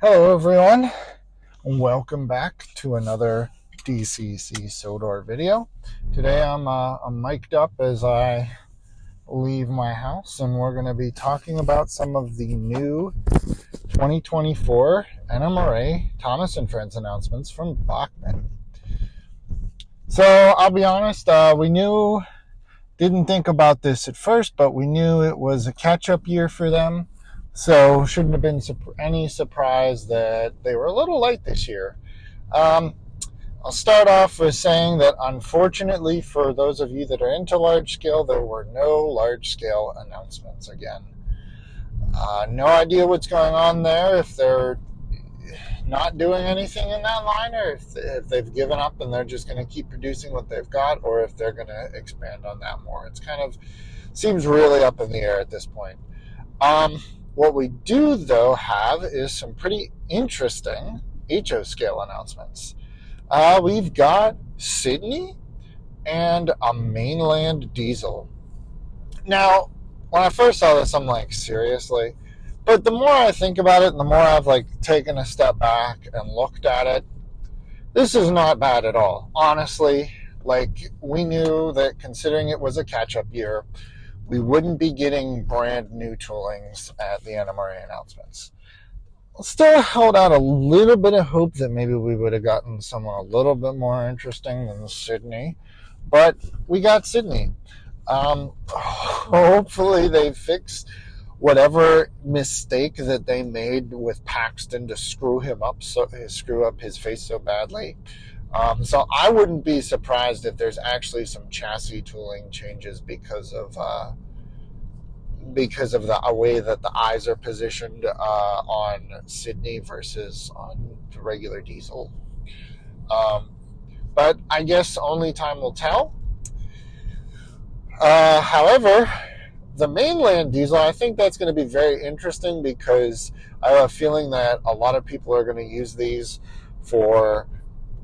Hello everyone, welcome back to another DCC Sodor video. Today I'm mic'd up as I leave my house, and we're going to be talking about some of the new 2024 NMRA Thomas & Friends announcements from Bachmann. So I'll be honest, didn't think about this at first, but we knew it was a catch-up year for them. So shouldn't have been any surprise that they were a little light this year. I'll start off with saying that unfortunately for those of you that are into large scale, there were no large scale announcements again. No idea what's going on there, if they're not doing anything in that line, or if they've given up and they're just going to keep producing what they've got, or if they're going to expand on that more. It's kind of seems really up in the air at this point. What we do, though, have is some pretty interesting HO scale announcements. We've got Sydney and a mainland diesel. Now, when I first saw this, I'm like, seriously? But the more I think about it, and the more I've taken a step back and looked at it, this is not bad at all. Honestly, we knew that considering it was a catch-up year, we wouldn't be getting brand new toolings at the NMRA announcements. Still held out a little bit of hope that maybe we would have gotten someone a little bit more interesting than Sydney, but we got Sydney. Hopefully they fix whatever mistake that they made with Paxton to screw up his face so badly. So I wouldn't be surprised if there's actually some chassis tooling changes because of the way that the eyes are positioned on Sydney versus on the regular diesel. But I guess only time will tell. However, the mainland diesel, I think that's going to be very interesting because I have a feeling that a lot of people are going to use these for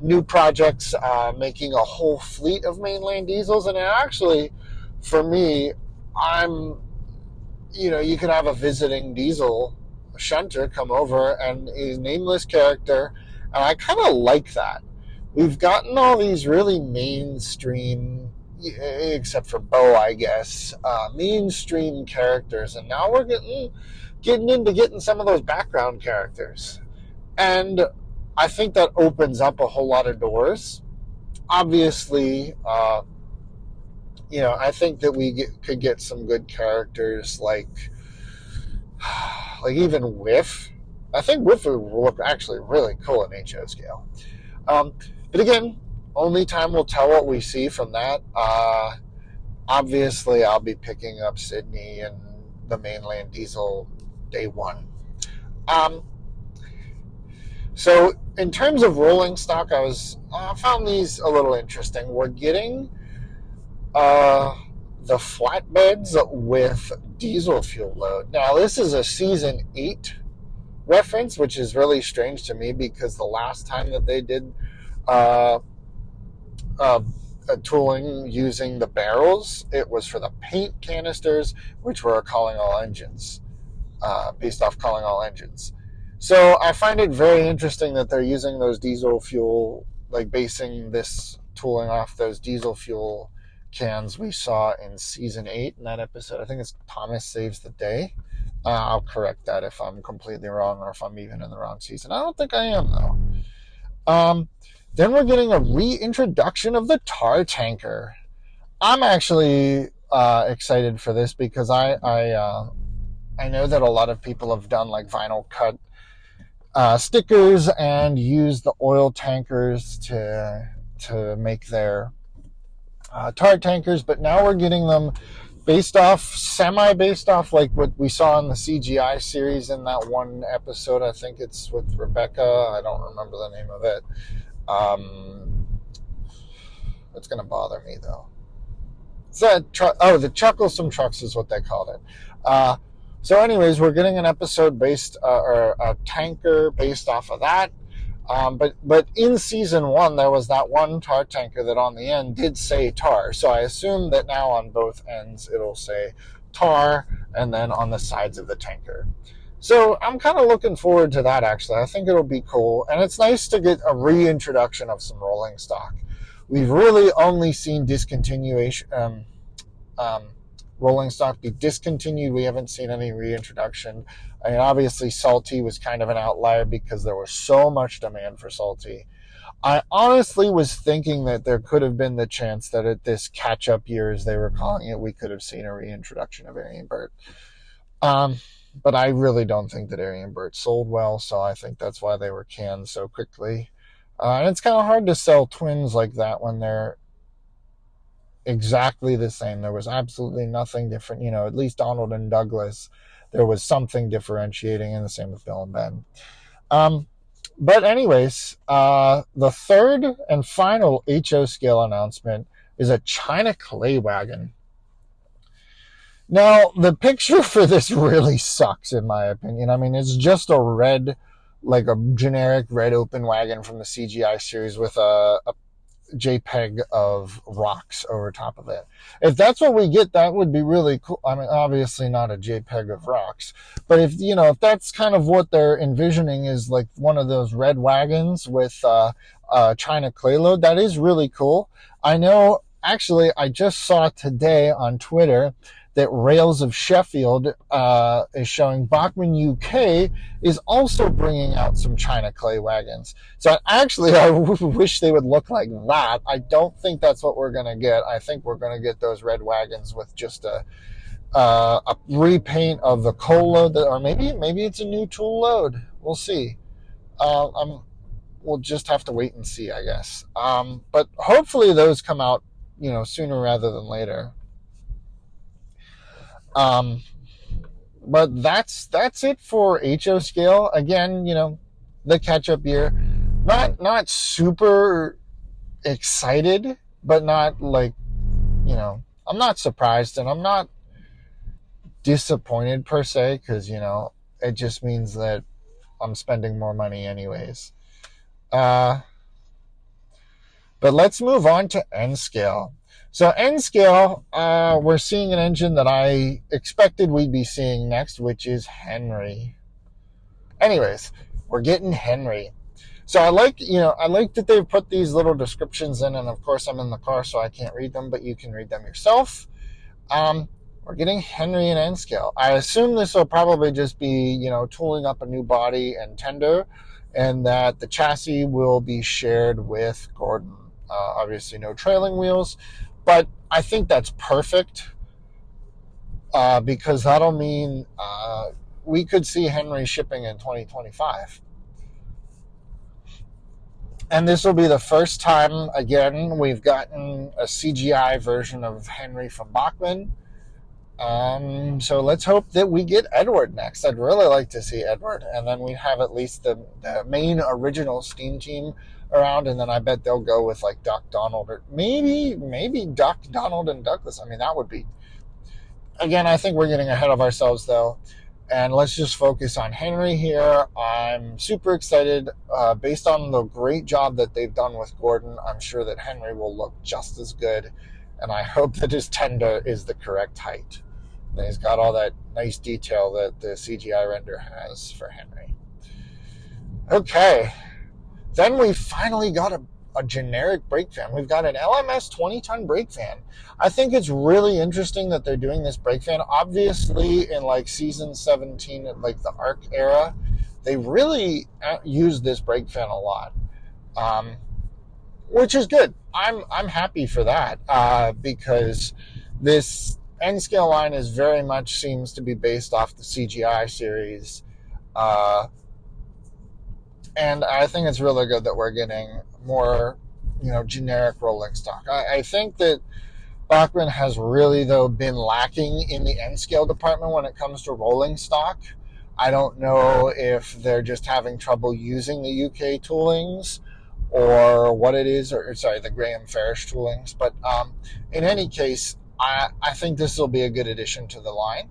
new projects, making a whole fleet of mainland diesels. And actually, for me, you could have a visiting diesel shunter come over and a nameless character, and I kind of like that. We've gotten all these really mainstream, except for Bo, I guess, mainstream characters, and now we're getting into getting some of those background characters. And I think that opens up a whole lot of doors. Obviously, I think that we could get some good characters like even Whiff. I think Whiff would look actually really cool in HO scale. But again, only time will tell what we see from that. Obviously, I'll be picking up Sydney and the mainland diesel day one. So in terms of rolling stock, I found these a little interesting. We're getting the flatbeds with diesel fuel load. Now, this is a Season 8 reference, which is really strange to me because the last time that they did a tooling using the barrels, it was for the paint canisters, which were calling all engines, based off calling all engines. So I find it very interesting that they're using those diesel fuel, basing this tooling off those diesel fuel cans we saw in Season 8 in that episode. I think it's Thomas Saves the Day. I'll correct that if I'm completely wrong or if I'm even in the wrong season. I don't think I am, though. Then we're getting a reintroduction of the tar tanker. I'm actually excited for this because I know that a lot of people have done vinyl cut stickers and use the oil tankers to make their tar tankers, but now we're getting them semi-based off what we saw in the CGI series in that one episode. I think it's with Rebecca. I don't remember the name of it. It's going to bother me, though. The Chucklesome Trucks is what they called it. So anyways, we're getting an episode or a tanker based off of that. But in Season 1, there was that one tar tanker that on the end did say tar. So I assume that now on both ends it'll say tar, and then on the sides of the tanker. So I'm kind of looking forward to that, actually. I think it'll be cool. And it's nice to get a reintroduction of some rolling stock. We've really only seen discontinuation, rolling stock be discontinued. We haven't seen any reintroduction. I mean, obviously, salty was kind of an outlier because there was so much demand for salty. I honestly was thinking that there could have been the chance that at this catch-up year, as they were calling it, we could have seen a reintroduction of Aryan Burt. But I really don't think that Aryan Burt sold well, so I think that's why they were canned so quickly. And it's kind of hard to sell twins like that when they're exactly the same. There was absolutely nothing different. You know, at least Donald and Douglas, there was something differentiating, and the same with Bill and Ben. But anyways, the third and final HO scale announcement is a China clay wagon. Now, the picture for this really sucks, in my opinion. I mean, it's just a red, like a generic red open wagon from the CGI series with a JPEG of rocks over top of it. If that's what we get, that would be really cool. I mean, obviously not a JPEG of rocks, but if that's kind of what they're envisioning is like one of those red wagons with China clay load, that is really cool. I know, actually, I just saw today on Twitter that Rails of Sheffield is showing Bachmann UK is also bringing out some China clay wagons. So actually, I wish they would look like that. I don't think that's what we're going to get. I think we're going to get those red wagons with just a repaint of the coal load, or maybe it's a new tool load. We'll see. We'll just have to wait and see, I guess. But hopefully those come out, sooner rather than later. But that's it for HO scale. Again, the catch-up year. Not super excited, but not like, I'm not surprised, and I'm not disappointed per se, because, it just means that I'm spending more money anyways. But let's move on to N scale. So N scale, we're seeing an engine that I expected we'd be seeing next, which is Henry. Anyways, we're getting Henry. So I like that they've put these little descriptions in, and of course I'm in the car, so I can't read them, but you can read them yourself. We're getting Henry and N scale. I assume this will probably just be, tooling up a new body and tender, and that the chassis will be shared with Gordon. Obviously no trailing wheels, but I think that's perfect, because that'll mean we could see Henry shipping in 2025. And this will be the first time, again, we've gotten a CGI version of Henry from Bachmann. So let's hope that we get Edward next. I'd really like to see Edward, and then we have at least the main original Steam Team around, and then I bet they'll go with like Doc Donald, or maybe Doc Donald and Douglas. I mean, that would be, again, I think we're getting ahead of ourselves though, and let's just focus on Henry here. I'm super excited, based on the great job that they've done with Gordon. I'm sure that Henry will look just as good, and I hope that his tender is the correct height. And he's got all that nice detail that the CGI render has for Henry. Okay. Then we finally got a generic brake fan. We've got an LMS 20-ton brake fan. I think it's really interesting that they're doing this brake fan. Obviously, in like season 17, like the ARC era, they really used this brake fan a lot, which is good. I'm happy for that, because this N scale line is very much seems to be based off the CGI series. And I think it's really good that we're getting more, generic rolling stock. I think that Bachmann has really, though, been lacking in the N scale department when it comes to rolling stock. I don't know if they're just having trouble using the UK toolings, or what it is, or sorry, the Graham Farish toolings. But in any case, I think this will be a good addition to the line.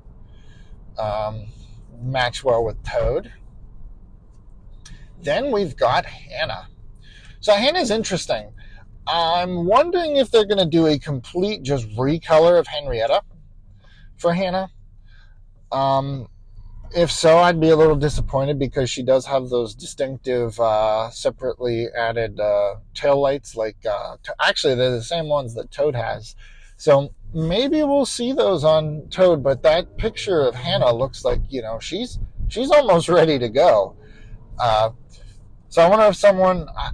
Match well with Toad. Then we've got Hannah. So Hannah's interesting. I'm wondering if they're going to do a complete just recolor of Henrietta for Hannah. If so, I'd be a little disappointed because she does have those distinctive, separately added tail lights. Actually, they're the same ones that Toad has. So maybe we'll see those on Toad. But that picture of Hannah looks like she's almost ready to go. Uh, so I wonder if someone, I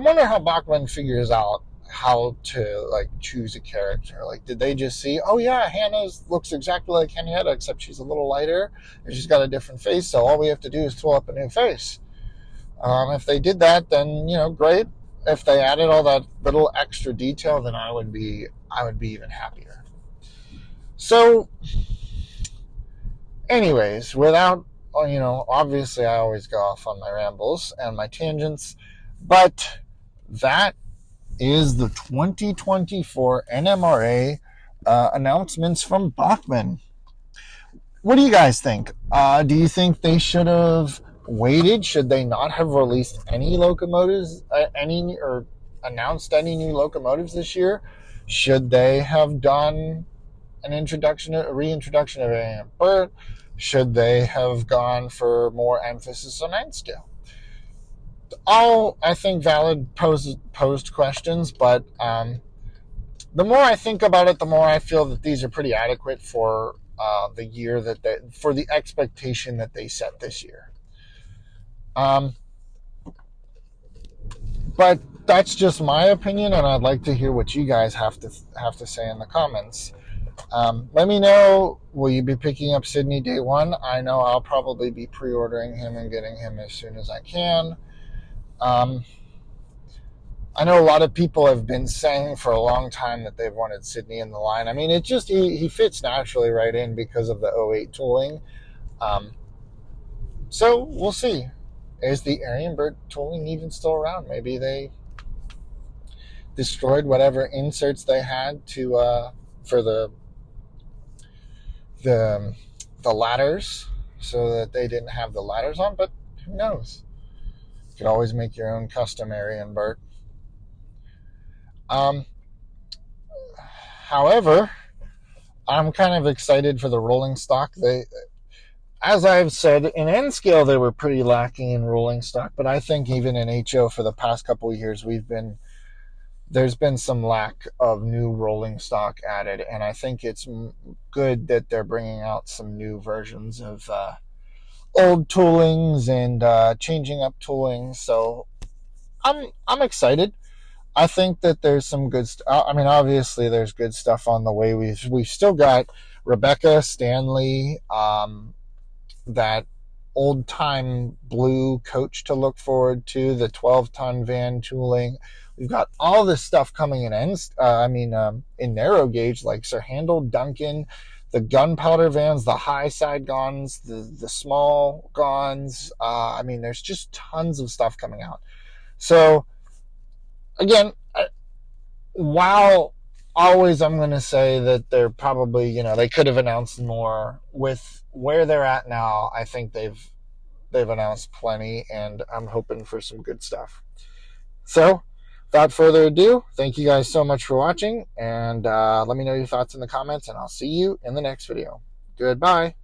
wonder how Bachmann figures out how to choose a character. Did they just see, oh yeah, Hannah looks exactly like Henrietta, except she's a little lighter and she's got a different face. So all we have to do is pull up a new face. If they did that, then great. If they added all that little extra detail, then I would be even happier. So, anyways, obviously I always go off on my rambles and my tangents, but that is the 2024 NMRA announcements from Bachmann. What do you guys think? Do you think they should have waited? Should they not have released any locomotives, or announced any new locomotives this year? Should they have done a reintroduction of A.M. Burt? Should they have gone for more emphasis on end scale? All, I think, valid posed questions, but the more I think about it, the more I feel that these are pretty adequate for the year for the expectation that they set this year. But that's just my opinion, and I'd like to hear what you guys have to say in the comments. Let me know, will you be picking up Sydney day one? I know I'll probably be pre-ordering him and getting him as soon as I can. I know a lot of people have been saying for a long time that they've wanted Sydney in the line. I mean, it just, he fits naturally right in because of the 08 tooling. So we'll see. Is the Arienberg tooling even still around? Maybe they destroyed whatever inserts they had for the ladders, so that they didn't have the ladders on, but who knows? You could always make your own custom Arienberg. However, I'm kind of excited for the rolling stock. As I've said, in N scale they were pretty lacking in rolling stock, but I think even in HO for the past couple of years there's been some lack of new rolling stock added, and I think it's good that they're bringing out some new versions of old toolings and changing up toolings. So I'm excited. I think that there's some good I mean, obviously there's good stuff on the way. We've still got Rebecca Stanley, that old time blue coach to look forward to, the 12-ton van tooling. We've got all this stuff coming in narrow gauge, like Sir Handel Duncan, the gunpowder vans, the high side guns, the small guns. There's just tons of stuff coming out. So again, while always I'm going to say that they're probably, they could have announced more. With where they're at now, I think they've announced plenty, and I'm hoping for some good stuff. So without further ado, thank you guys so much for watching, and let me know your thoughts in the comments, and I'll see you in the next video. Goodbye.